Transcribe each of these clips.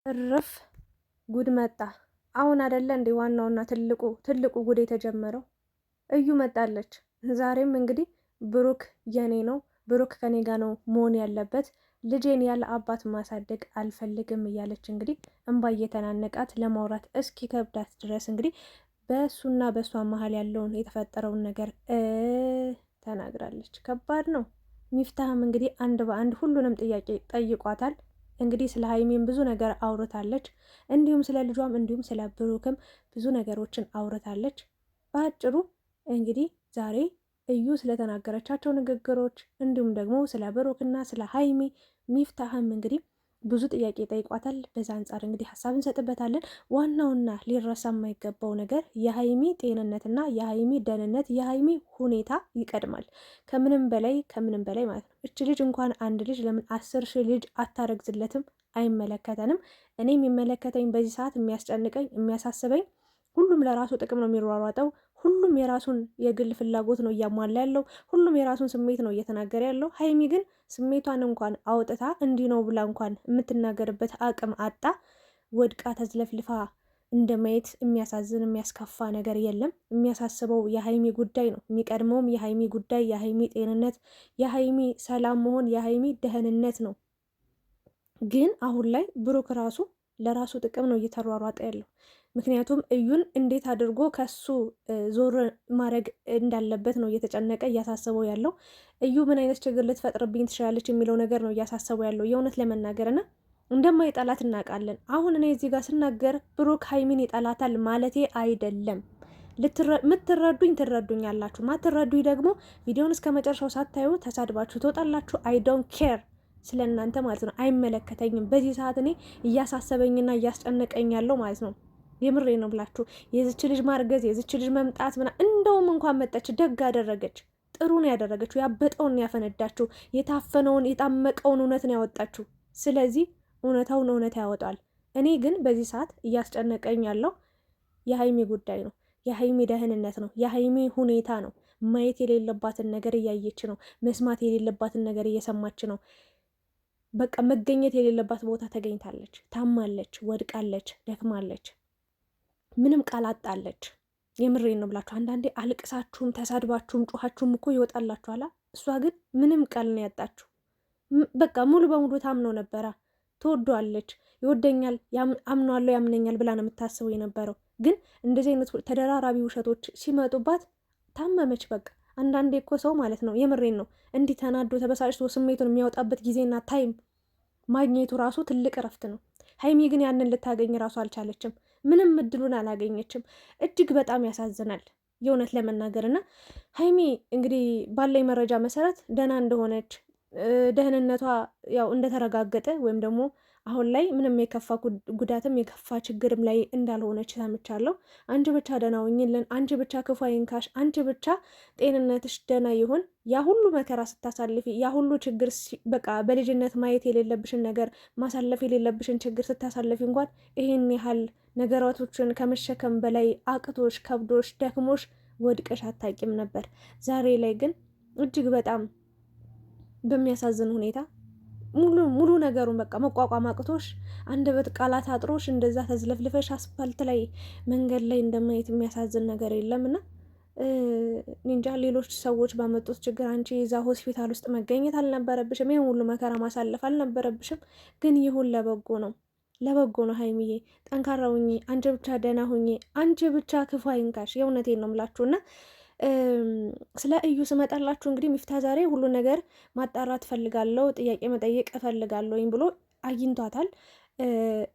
እርፍ ጉድ መጣ። አሁን አይደለ እንዴ ዋናውና ትልቁ ጉድ የተጀመረው? እዩ መጣለች። ዛሬም እንግዲህ ብሩክ የኔ ነው፣ ብሩክ ከኔ ጋር ነው መሆን ያለበት፣ ልጄን ያለ አባት ማሳደግ አልፈልግም እያለች እንግዲህ እንባ እየተናነቃት ለማውራት እስኪ ከብዳት ድረስ እንግዲህ በእሱና በእሷ መሀል ያለውን የተፈጠረውን ነገር ተናግራለች። ከባድ ነው። ሚፍታህም እንግዲህ አንድ በአንድ ሁሉንም ጥያቄ ጠይቋታል። እንግዲህ ስለ ሀይሚም ብዙ ነገር አውርታለች። እንዲሁም ስለ ልጇም እንዲሁም ስለ ብሩክም ብዙ ነገሮችን አውርታለች። በአጭሩ እንግዲህ ዛሬ እዩ ስለተናገረቻቸው ንግግሮች እንዲሁም ደግሞ ስለ ብሩክና ስለ ሀይሚ ሚፍታህም እንግዲህ ብዙ ጥያቄ ጠይቋታል። በዛ አንጻር እንግዲህ ሀሳብ እንሰጥበታለን። ዋናውና ሊረሳ የማይገባው ነገር የሀይሚ ጤንነትና የሀይሚ ደህንነት፣ የሀይሚ ሁኔታ ይቀድማል ከምንም በላይ ማለት ነው። እች ልጅ እንኳን አንድ ልጅ ለምን 10,000 ልጅ አታረግዝለትም? አይመለከተንም። እኔ የሚመለከተኝ በዚህ ሰዓት የሚያስጨንቀኝ የሚያሳስበኝ ሁሉም ለራሱ ጥቅም ነው የሚሯሯጠው። ሁሉም የራሱን የግል ፍላጎት ነው እያሟላ ያለው። ሁሉም የራሱን ስሜት ነው እየተናገረ ያለው። ሀይሚ ግን ስሜቷን እንኳን አውጥታ እንዲህ ነው ብላ እንኳን የምትናገርበት አቅም አጣ። ወድቃ ተዝለፍልፋ እንደ ማየት የሚያሳዝን የሚያስከፋ ነገር የለም። የሚያሳስበው የሀይሚ ጉዳይ ነው። የሚቀድመውም የሀይሚ ጉዳይ፣ የሀይሚ ጤንነት፣ የሀይሚ ሰላም መሆን፣ የሀይሚ ደህንነት ነው። ግን አሁን ላይ ብሩክ ራሱ ለራሱ ጥቅም ነው እየተሯሯጠ ያለው። ምክንያቱም እዩን እንዴት አድርጎ ከሱ ዞር ማድረግ እንዳለበት ነው እየተጨነቀ እያሳሰበው ያለው። እዩ ምን አይነት ችግር ልትፈጥርብኝ ትችላለች የሚለው ነገር ነው እያሳሰበው ያለው የእውነት ለመናገር እና እንደማይጠላት እናውቃለን። አሁን እኔ እዚህ ጋር ስናገር ብሩክ ሀይሚን ይጠላታል ማለቴ አይደለም። ምትረዱኝ ትረዱኛላችሁ፣ ማትረዱኝ ደግሞ ቪዲዮን እስከ መጨረሻው ሳታዩ ተሳድባችሁ ትወጣላችሁ። አይ ዶንት ኬር ስለ እናንተ ማለት ነው። አይመለከተኝም። በዚህ ሰዓት እኔ እያሳሰበኝና እያስጨነቀኝ ያለው ማለት ነው የምሬ ነው ብላችሁ የዚች ልጅ ማርገዝ የዚች ልጅ መምጣት እንደውም እንኳን መጣች ደግ አደረገች። ጥሩ ነው ያደረገችው። ያበጠውን ያፈነዳችው፣ የታፈነውን የጣመቀውን እውነት ነው ያወጣችው። ስለዚህ እውነታውን እውነት ያወጣል። እኔ ግን በዚህ ሰዓት እያስጨነቀኝ ያለው የሀይሚ ጉዳይ ነው። የሀይሚ ደህንነት ነው። የሀይሚ ሁኔታ ነው። ማየት የሌለባትን ነገር እያየች ነው። መስማት የሌለባትን ነገር እየሰማች ነው። በቃ መገኘት የሌለባት ቦታ ተገኝታለች። ታማለች፣ ወድቃለች፣ ደክማለች፣ ምንም ቃል አጣለች። የምሬን ነው ብላችሁ አንዳንዴ አልቅሳችሁም ተሳድባችሁም ጮኻችሁም እኮ ይወጣላችኋላ። እሷ ግን ምንም ቃል ነው ያጣችሁ። በቃ ሙሉ በሙሉ ታምነው ነበራ። ትወደዋለች፣ ይወደኛል፣ አምኗለሁ፣ ያምነኛል ብላ ነው የምታስበው የነበረው። ግን እንደዚህ አይነት ተደራራቢ ውሸቶች ሲመጡባት ታመመች። በቃ አንዳንዴ እኮ ሰው ማለት ነው የምሬን ነው እንዲህ ተናዶ ተበሳጭቶ ስሜቱን የሚያወጣበት ጊዜና ታይም ማግኘቱ ራሱ ትልቅ እረፍት ነው። ሀይሚ ግን ያንን ልታገኝ ራሱ አልቻለችም። ምንም እድሉን አላገኘችም። እጅግ በጣም ያሳዝናል የእውነት ለመናገር እና ሀይሚ እንግዲህ ባለኝ መረጃ መሰረት ደህና እንደሆነች ደህንነቷ ያው እንደተረጋገጠ ወይም ደግሞ አሁን ላይ ምንም የከፋ ጉዳትም የከፋ ችግርም ላይ እንዳልሆነች ሰምቻለሁ። አንቺ ብቻ ደህና ሁኚልን፣ አንቺ ብቻ ክፉ አይንካሽ፣ አንቺ ብቻ ጤንነትሽ ደህና ይሁን። ያ ሁሉ መከራ ስታሳልፊ፣ ያ ሁሉ ችግር በቃ በልጅነት ማየት የሌለብሽን ነገር ማሳለፍ የሌለብሽን ችግር ስታሳልፊ እንኳን ይሄን ያህል ነገራቶችን ከመሸከም በላይ አቅቶሽ ከብዶሽ ደክሞሽ ወድቀሽ አታቂም ነበር። ዛሬ ላይ ግን እጅግ በጣም በሚያሳዝን ሁኔታ ሙሉ ነገሩን በቃ መቋቋም አቅቶሽ አንደበት ቃላት አጥሮሽ እንደዛ ተዝለፍልፈሽ አስፋልት ላይ መንገድ ላይ እንደማየት የሚያሳዝን ነገር የለም እና እንጃ ሌሎች ሰዎች ባመጡት ችግር አንቺ የዛ ሆስፒታል ውስጥ መገኘት አልነበረብሽም። ይህን ሁሉ መከራ ማሳለፍ አልነበረብሽም። ግን ይሁን ለበጎ ነው፣ ለበጎ ነው። ሀይሚዬ ጠንካራ ሁኚ፣ አንቺ ብቻ ደህና ሁኚ፣ አንቺ ብቻ ክፉ አይንካሽ። የእውነቴን ነው የምላችሁና ስለ እዩ ስመጣላችሁ እንግዲህ ሚፍታ ዛሬ ሁሉ ነገር ማጣራት እፈልጋለሁ፣ ጥያቄ መጠየቅ እፈልጋለሁኝ ብሎ አግኝቷታል።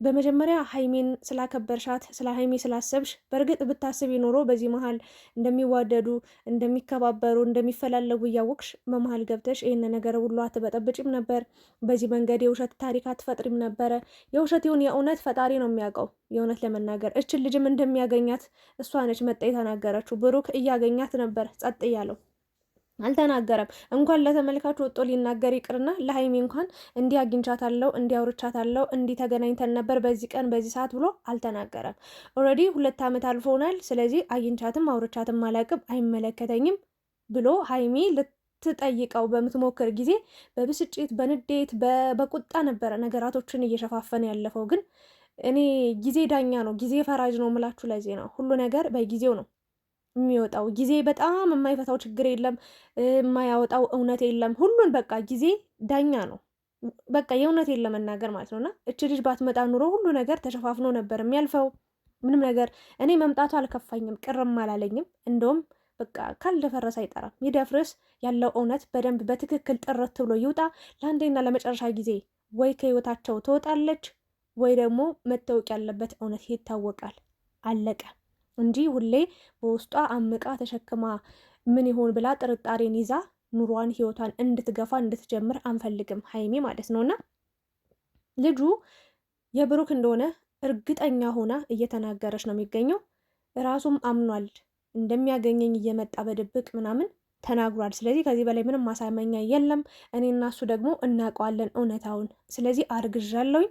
በመጀመሪያ ሀይሜን ስላከበርሻት ስለ ሀይሜ ስላሰብሽ፣ በእርግጥ ብታስብ ኖሮ በዚህ መሀል እንደሚዋደዱ እንደሚከባበሩ እንደሚፈላለጉ እያወቅሽ በመሀል ገብተሽ ይህን ነገር ሁሉ አትበጠብጭም ነበር። በዚህ መንገድ የውሸት ታሪክ አትፈጥሪም ነበረ። የውሸት ይሁን የእውነት ፈጣሪ ነው የሚያውቀው። የእውነት ለመናገር እችን ልጅም እንደሚያገኛት እሷ ነች መጣ የተናገረችው። ብሩክ እያገኛት ነበር ጸጥ እያለው አልተናገረም። እንኳን ለተመልካቹ ወጦ ሊናገር ይቅርና ለሀይሚ እንኳን እንዲህ አግኝቻታለሁ፣ እንዲህ አውርቻታለሁ፣ እንዲህ ተገናኝተን ነበር በዚህ ቀን በዚህ ሰዓት ብሎ አልተናገረም። ኦልሬዲ 2 ዓመት አልፎናል። ስለዚህ አግኝቻትም አውርቻትም አላቅም አይመለከተኝም ብሎ ሀይሚ ልትጠይቀው በምትሞክር ጊዜ በብስጭት በንዴት በቁጣ ነበረ ነገራቶችን እየሸፋፈነ ያለፈው። ግን እኔ ጊዜ ዳኛ ነው፣ ጊዜ ፈራጅ ነው የምላችሁ ለዚህ ነው። ሁሉ ነገር በጊዜው ነው የሚወጣው። ጊዜ በጣም የማይፈታው ችግር የለም፣ የማያወጣው እውነት የለም። ሁሉን በቃ ጊዜ ዳኛ ነው። በቃ የእውነቴን ለመናገር ማለት ነው። እና እች ልጅ ባትመጣ ኑሮ ሁሉ ነገር ተሸፋፍኖ ነበር የሚያልፈው። ምንም ነገር እኔ መምጣቱ አልከፋኝም፣ ቅርም አላለኝም። እንደውም በቃ ካልደፈረሰ አይጠራም፣ ይደፍርስ። ያለው እውነት በደንብ በትክክል ጥርት ብሎ ይውጣ። ለአንዴና ለመጨረሻ ጊዜ ወይ ከህይወታቸው ትወጣለች ወይ ደግሞ መታወቅ ያለበት እውነት ይታወቃል። አለቀ እንጂ ሁሌ በውስጧ አምቃ ተሸክማ ምን ይሆን ብላ ጥርጣሬን ይዛ ኑሯን ህይወቷን እንድትገፋ እንድትጀምር አንፈልግም፣ ሀይሚ ማለት ነው። እና ልጁ የብሩክ እንደሆነ እርግጠኛ ሆና እየተናገረች ነው የሚገኘው። ራሱም አምኗል፣ እንደሚያገኘኝ እየመጣ በድብቅ ምናምን ተናግሯል። ስለዚህ ከዚህ በላይ ምንም ማሳመኛ የለም። እኔና እሱ ደግሞ እናውቀዋለን እውነታውን። ስለዚህ አርግዣለሁኝ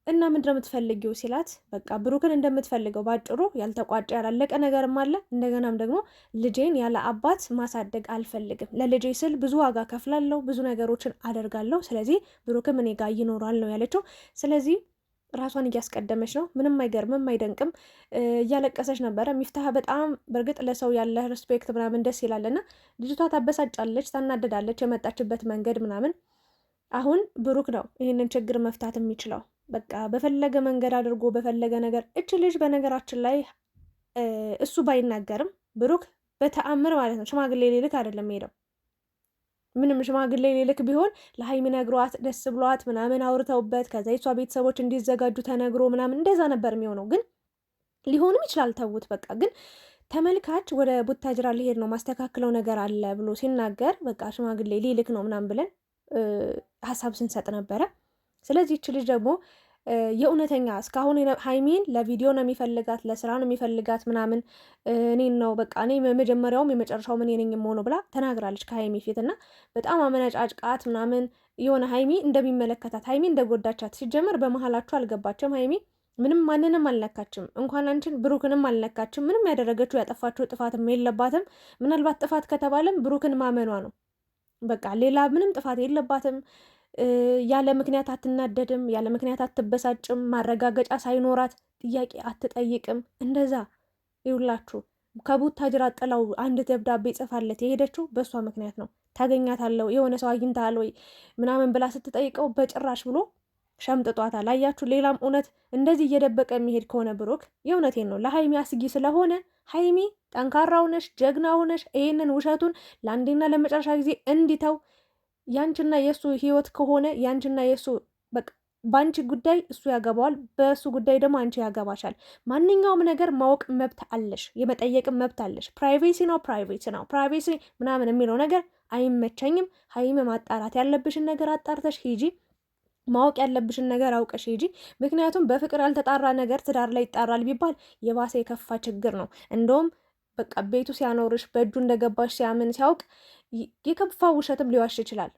እና ምንድነው የምትፈልጊው ሲላት፣ በቃ ብሩክን እንደምትፈልገው ባጭሩ ያልተቋጨ ያላለቀ ነገርም አለ። እንደገናም ደግሞ ልጄን ያለ አባት ማሳደግ አልፈልግም። ለልጄ ስል ብዙ ዋጋ ከፍላለሁ፣ ብዙ ነገሮችን አደርጋለሁ። ስለዚህ ብሩክም እኔ ጋር ይኖራል ነው ያለችው። ስለዚህ ራሷን እያስቀደመች ነው። ምንም አይገርምም አይደንቅም። እያለቀሰች ነበረ። ሚፍታህ በጣም በእርግጥ ለሰው ያለ ሪስፔክት ምናምን ደስ ይላል። እና ልጅቷ ታበሳጫለች፣ ታናደዳለች። የመጣችበት መንገድ ምናምን አሁን ብሩክ ነው ይህንን ችግር መፍታት የሚችለው። በቃ በፈለገ መንገድ አድርጎ በፈለገ ነገር። እች ልጅ በነገራችን ላይ እሱ ባይናገርም ብሩክ በተአምር ማለት ነው ሽማግሌ ሊልክ አይደለም ሄደው። ምንም ሽማግሌ ሊልክ ቢሆን ለሀይሚ ነግሯት ደስ ብሏት ምናምን አውርተውበት ከዛ የሷ ቤተሰቦች እንዲዘጋጁ ተነግሮ ምናምን እንደዛ ነበር የሚሆነው። ግን ሊሆንም ይችላል ተውት በቃ። ግን ተመልካች ወደ ቡታጅራ ሊሄድ ነው ማስተካክለው ነገር አለ ብሎ ሲናገር በቃ ሽማግሌ ሊልክ ነው ምናምን ብለን ሀሳብ ስንሰጥ ነበረ። ስለዚህ ይች ልጅ ደግሞ የእውነተኛ እስካሁን ሀይሚን ለቪዲዮ ነው የሚፈልጋት፣ ለስራ ነው የሚፈልጋት ምናምን እኔን ነው በቃ እኔ መጀመሪያውም የመጨረሻው ምን ነኝ የምሆነው ብላ ተናግራለች ከሀይሚ ፊት። እና በጣም አመናጫጭቃት ምናምን የሆነ ሀይሚ እንደሚመለከታት ሀይሚ እንደጎዳቻት። ሲጀመር በመሀላችሁ አልገባችም። ሀይሚ ምንም ማንንም አልነካችም፣ እንኳን አንቺን ብሩክንም አልነካችም። ምንም ያደረገችው ያጠፋችው ጥፋትም የለባትም። ምናልባት ጥፋት ከተባለም ብሩክን ማመኗ ነው በቃ። ሌላ ምንም ጥፋት የለባትም። ያለ ምክንያት አትናደድም፣ ያለ ምክንያት አትበሳጭም። ማረጋገጫ ሳይኖራት ጥያቄ አትጠይቅም። እንደዛ ይውላችሁ ከቡታጅራ ጥላው አንድ ደብዳቤ ጽፋለት የሄደችው በእሷ ምክንያት ነው። ታገኛታለው የሆነ ሰው አግኝታል ወይ ምናምን ብላ ስትጠይቀው በጭራሽ ብሎ ሸምጥጧታል። አያችሁ፣ ሌላም እውነት እንደዚህ እየደበቀ የሚሄድ ከሆነ ብሩክ የእውነቴን ነው ለሀይሚ አስጊ ስለሆነ ሀይሚ ጠንካራ ሆነሽ ጀግና ሆነሽ ይሄንን ውሸቱን ለአንዴና ለመጨረሻ ጊዜ እንዲተው ያንቺና የእሱ ህይወት ከሆነ ያንቺና የእሱ በቃ በአንቺ ጉዳይ እሱ ያገባዋል፣ በእሱ ጉዳይ ደግሞ አንቺ ያገባሻል። ማንኛውም ነገር ማወቅ መብት አለሽ፣ የመጠየቅም መብት አለሽ። ፕራይቬሲ ነው ፕራይቬሲ ምናምን የሚለው ነገር አይመቸኝም። ሀይም ማጣራት ያለብሽን ነገር አጣርተሽ ሂጂ፣ ማወቅ ያለብሽን ነገር አውቀሽ ሂጂ። ምክንያቱም በፍቅር ያልተጣራ ነገር ትዳር ላይ ይጣራል ቢባል የባሰ የከፋ ችግር ነው። እንደውም በቃ ቤቱ ሲያኖርሽ በእጁ እንደገባሽ ሲያምን ሲያውቅ የከፋ ውሸትም ሊዋሽ ይችላል።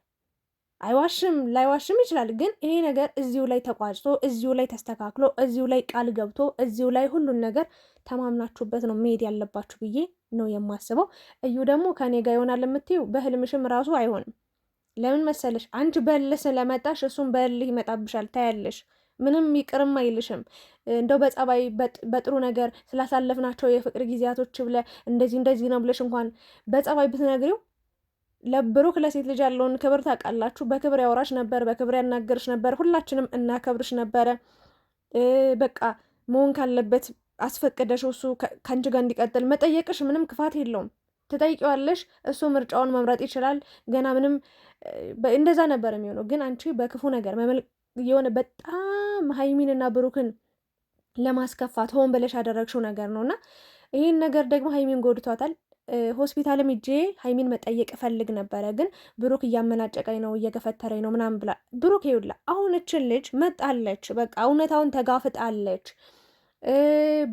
አይዋሽም ላይዋሽም ይችላል። ግን ይሄ ነገር እዚሁ ላይ ተቋጭቶ እዚሁ ላይ ተስተካክሎ እዚሁ ላይ ቃል ገብቶ እዚሁ ላይ ሁሉን ነገር ተማምናችሁበት ነው መሄድ ያለባችሁ ብዬ ነው የማስበው። እዩ ደግሞ ከኔ ጋር ይሆናል የምትይው በህልምሽም ራሱ አይሆንም። ለምን መሰለሽ? አንቺ በልህ ስለመጣሽ እሱም በልህ ይመጣብሻል። ታያለሽ። ምንም ይቅርም አይልሽም። እንደው በጸባይ በጥሩ ነገር ስላሳለፍናቸው የፍቅር ጊዜያቶች ብለ እንደዚህ ነው ብለሽ እንኳን በጸባይ ብትነግሪው ለብሩክ ለሴት ልጅ ያለውን ክብር ታውቃላችሁ። በክብር ያወራሽ ነበር፣ በክብር ያናገርሽ ነበር። ሁላችንም እናከብርሽ ነበረ። በቃ መሆን ካለበት አስፈቅደሽ እሱ ከአንቺ ጋር እንዲቀጥል መጠየቅሽ ምንም ክፋት የለውም። ትጠይቂዋለሽ፣ እሱ ምርጫውን መምረጥ ይችላል። ገና ምንም እንደዛ ነበር የሚሆነው። ግን አንቺ በክፉ ነገር የሆነ በጣም ሀይሚንና ብሩክን ለማስከፋት ሆን ብለሽ ያደረግሽው ነገር ነው እና ይህን ነገር ደግሞ ሀይሚን ጎድቷታል። ሆስፒታልም ሂጄ ሀይሚን መጠየቅ እፈልግ ነበረ፣ ግን ብሩክ እያመናጨቀኝ ነው እየገፈተረኝ ነው ምናምን ብላ ብሩክ ይውላ። አሁን እችን ልጅ መጣለች፣ በቃ እውነታውን ተጋፍጣለች፣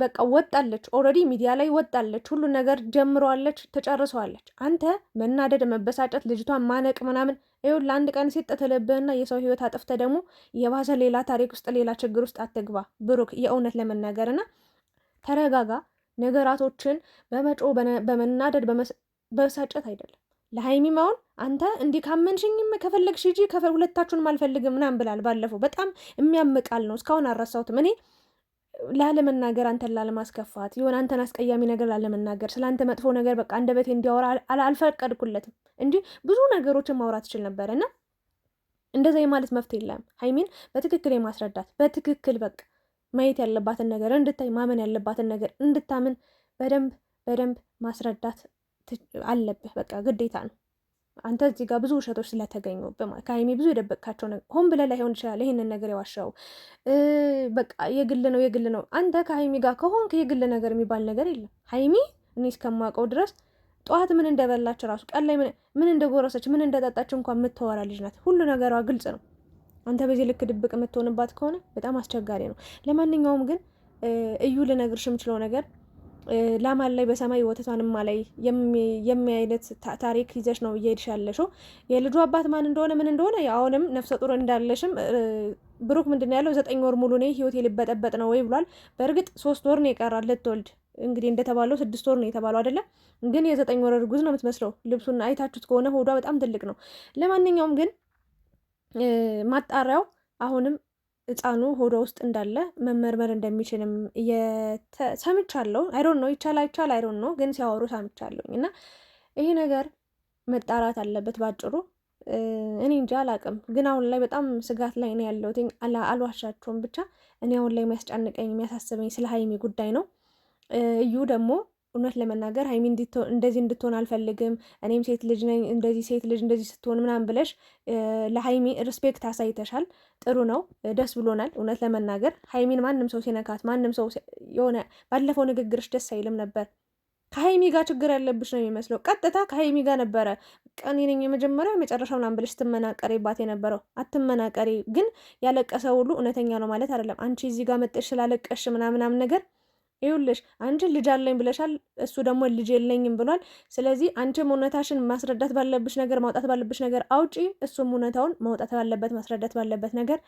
በቃ ወጣለች። ኦልሬዲ ሚዲያ ላይ ወጣለች፣ ሁሉን ነገር ጀምረዋለች፣ ተጨርሰዋለች። አንተ መናደድ፣ መበሳጨት፣ ልጅቷን ማነቅ ምናምን ይኸው ለአንድ ቀን ሴት ተለብህና የሰው ህይወት አጥፍተ ደግሞ የባሰ ሌላ ታሪክ ውስጥ ሌላ ችግር ውስጥ አትግባ ብሩክ። የእውነት ለመናገርና ተረጋጋ። ነገራቶችን በመጮ በመናደድ በመሳጨት አይደለም። ለሀይሚም አሁን አንተ እንዲህ ካመንሽኝም ከፈለግሽ ሂጂ ሁለታችሁንም አልፈልግም ምናምን ብላል ባለፈው። በጣም የሚያምቃል ነው። እስካሁን አልረሳሁትም። እኔ ላለመናገር አንተን ላለማስከፋት የሆነ አንተን አስቀያሚ ነገር ላለመናገር ስለ አንተ መጥፎ ነገር በቃ አንደበቴ እንዲያወራ አልፈቀድኩለትም እንጂ ብዙ ነገሮችን ማውራት ይችል ነበር። እና እንደዛ የማለት መፍትሄ የለም። ሀይሚን በትክክል የማስረዳት በትክክል በቃ ማየት ያለባትን ነገር እንድታይ ማመን ያለባትን ነገር እንድታምን በደንብ ማስረዳት አለብህ። በቃ ግዴታ ነው። አንተ እዚህ ጋር ብዙ ውሸቶች ስለተገኙብህ ከሀይሚ ብዙ የደበቅካቸው ነገር ሆን ብለህ ላይሆን ይችላል ይሄንን ነገር የዋሻው በቃ የግል ነው። አንተ ከሀይሚ ጋር ከሆንክ የግል ነገር የሚባል ነገር የለም። ሀይሚ እኔ እስከማውቀው ድረስ ጠዋት ምን እንደበላች ራሱ ቀን ላይ ምን እንደጎረሰች ምን እንደጠጣች እንኳን የምትወራ ልጅ ናት። ሁሉ ነገሯ ግልጽ ነው። አንተ በዚህ ልክ ድብቅ የምትሆንባት ከሆነ በጣም አስቸጋሪ ነው። ለማንኛውም ግን እዩ ልነግርሽ የምችለው ነገር ላማን ላይ በሰማይ ወተቷንማ ላይ የሚያይነት ታሪክ ይዘሽ ነው እየሄድሽ ያለሽው። የልጁ አባት ማን እንደሆነ ምን እንደሆነ አሁንም ነፍሰ ጡር እንዳለሽም ብሩክ ምንድን ያለው 9 ወር ሙሉ ነው ህይወት ሊበጠበጥ ነው ወይ ብሏል። በእርግጥ 3 ወር ነው የቀራል ልትወልድ። እንግዲህ እንደተባለው 6 ወር ነው የተባለው አይደለም፣ ግን የ9 ወር እርጉዝ ነው የምትመስለው። ልብሱን አይታችሁት ከሆነ ሆዷ በጣም ትልቅ ነው። ለማንኛውም ግን ማጣሪያው አሁንም ህፃኑ ሆዷ ውስጥ እንዳለ መመርመር እንደሚችልም ሰምቻለሁ። አይዶን ነው ይቻል አይዶን ነው ግን ሲያወሩ ሰምቻለሁኝ። እና ይሄ ነገር መጣራት አለበት ባጭሩ። እኔ እንጂ አላቅም፣ ግን አሁን ላይ በጣም ስጋት ላይ ነው ያለሁት። አልዋሻቸውም። ብቻ እኔ አሁን ላይ የሚያስጨንቀኝ የሚያሳስበኝ ስለ ሀይሚ ጉዳይ ነው። እዩ ደግሞ እውነት ለመናገር ሀይሚ እንደዚህ እንድትሆን አልፈልግም፣ እኔም ሴት ልጅ ነኝ፣ እንደዚህ ሴት ልጅ እንደዚህ ስትሆን ምናምን ብለሽ ለሀይሚ ሪስፔክት አሳይተሻል። ጥሩ ነው፣ ደስ ብሎናል። እውነት ለመናገር ሀይሚን ማንም ሰው ሲነካት ማንም ሰው የሆነ ባለፈው ንግግርሽ ደስ አይልም ነበር። ከሀይሚ ጋር ችግር ያለብሽ ነው የሚመስለው። ቀጥታ ከሀይሚ ጋር ነበረ ቀን ነኝ የመጀመሪያ መጨረሻ ምናምን ብለሽ ስትመናቀሪባት የነበረው። አትመናቀሪ፣ ግን ያለቀሰ ሁሉ እውነተኛ ነው ማለት አይደለም። አንቺ እዚህ ጋር መጠሽ ስላለቀሽ ምናምን ነገር ይኸውልሽ አንቺ ልጅ አለኝ ብለሻል፣ እሱ ደግሞ ልጅ የለኝም ብሏል። ስለዚህ አንቺም እውነታሽን ማስረዳት ባለብሽ ነገር ማውጣት ባለብሽ ነገር አውጪ፣ እሱም እውነታውን ማውጣት ባለበት ማስረዳት ባለበት ነገር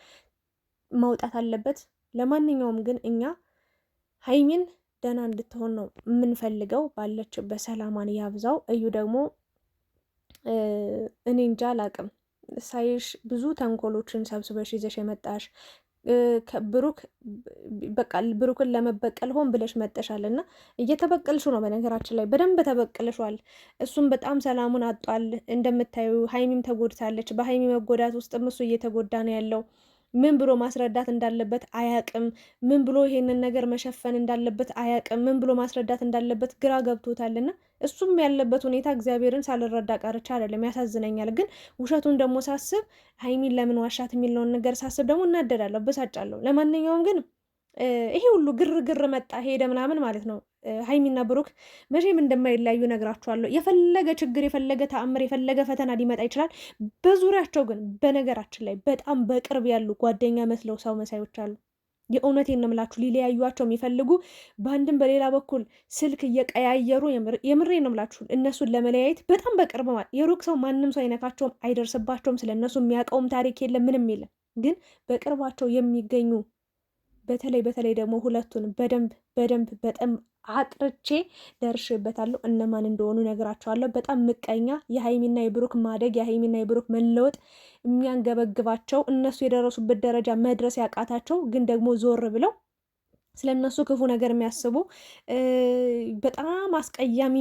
ማውጣት አለበት። ለማንኛውም ግን እኛ ሀይሚን ደህና እንድትሆን ነው የምንፈልገው። ባለችበት ሰላማን ያብዛው። እዩ ደግሞ እኔ እንጃ አላቅም፣ ሳይሽ ብዙ ተንኮሎችን ሰብስበሽ ይዘሽ የመጣሽ ብሩክ በቃ ብሩክን ለመበቀል ሆን ብለሽ መጠሻል እና እየተበቀልሹ ነው። በነገራችን ላይ በደንብ ተበቅልሿል። እሱም በጣም ሰላሙን አጧል። እንደምታዩ ሀይሚም ተጎድታለች። በሀይሚ መጎዳት ውስጥም እሱ እየተጎዳ ነው ያለው። ምን ብሎ ማስረዳት እንዳለበት አያቅም። ምን ብሎ ይሄንን ነገር መሸፈን እንዳለበት አያቅም። ምን ብሎ ማስረዳት እንዳለበት ግራ ገብቶታልና እሱም ያለበት ሁኔታ እግዚአብሔርን ሳልረዳ ቀርቻ አይደለም፣ ያሳዝነኛል። ግን ውሸቱን ደግሞ ሳስብ ሀይሚን ለምን ዋሻት የሚለውን ነገር ሳስብ ደግሞ እናደዳለሁ፣ በሳጫለሁ። ለማንኛውም ግን ይሄ ሁሉ ግርግር መጣ ሄደ ምናምን ማለት ነው። ሀይሚና ብሩክ መቼም እንደማይለያዩ ነግራችኋለሁ። የፈለገ ችግር፣ የፈለገ ተአምር፣ የፈለገ ፈተና ሊመጣ ይችላል። በዙሪያቸው ግን በነገራችን ላይ በጣም በቅርብ ያሉ ጓደኛ መስለው ሰው መሳዮች አሉ። የእውነቴን ነው የምላችሁ። ሊለያዩቸው የሚፈልጉ በአንድም በሌላ በኩል ስልክ እየቀያየሩ የምሬን ነው የምላችሁ። እነሱን ለመለያየት በጣም በቅርብ ማለት የሩቅ ሰው ማንም ሰው አይነካቸውም፣ አይደርስባቸውም። ስለ እነሱ የሚያውቀውም ታሪክ የለም፣ ምንም የለም። ግን በቅርባቸው የሚገኙ በተለይ ደግሞ ሁለቱን በደንብ በጣም አጥርቼ ደርሼበታለሁ። እነማን እንደሆኑ ነገራቸዋለሁ። በጣም ምቀኛ፣ የሀይሚና የብሩክ ማደግ፣ የሀይሚና የብሩክ መለወጥ የሚያንገበግባቸው፣ እነሱ የደረሱበት ደረጃ መድረስ ያቃታቸው ግን ደግሞ ዞር ብለው ስለ እነሱ ክፉ ነገር የሚያስቡ በጣም አስቀያሚ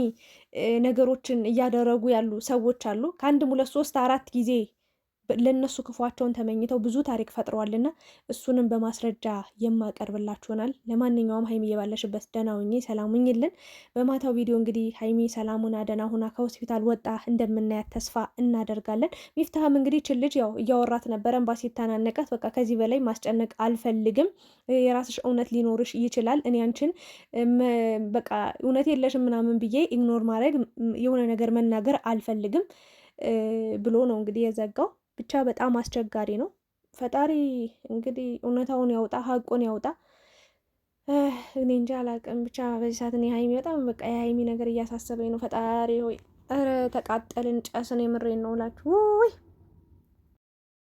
ነገሮችን እያደረጉ ያሉ ሰዎች አሉ። ከአንድም 2 3 4 ጊዜ ለነሱ ክፏቸውን ተመኝተው ብዙ ታሪክ ፈጥረዋልና እሱንም በማስረጃ የማቀርብላችሁናል። ለማንኛውም ሀይሚ የባለሽበት ደህና ሁኚ፣ ሰላም ሁኚልን። በማታው ቪዲዮ እንግዲህ ሀይሚ ሰላሙና ደህና ሁና ከሆስፒታል ወጣ እንደምናያት ተስፋ እናደርጋለን። ሚፍታህም እንግዲህ ችልጅ ያው እያወራት ነበረ፣ እንባ ሲታናነቃት በቃ ከዚህ በላይ ማስጨነቅ አልፈልግም፣ የራስሽ እውነት ሊኖርሽ ይችላል፣ እኔ አንቺን በቃ እውነት የለሽም ምናምን ብዬ ኢግኖር ማድረግ የሆነ ነገር መናገር አልፈልግም ብሎ ነው እንግዲህ የዘጋው። ብቻ በጣም አስቸጋሪ ነው። ፈጣሪ እንግዲህ እውነታውን ያውጣ፣ ሀቁን ያውጣ። እኔ እንጃ አላቅም። ብቻ በዚህ ሰዓት እኔ ሀይሚ በጣም በቃ የሀይሚ ነገር እያሳሰበኝ ነው። ፈጣሪ ሆይ ኧረ ተቃጠልን፣ ጨስን። የምሬን ነው እላችሁ ውይ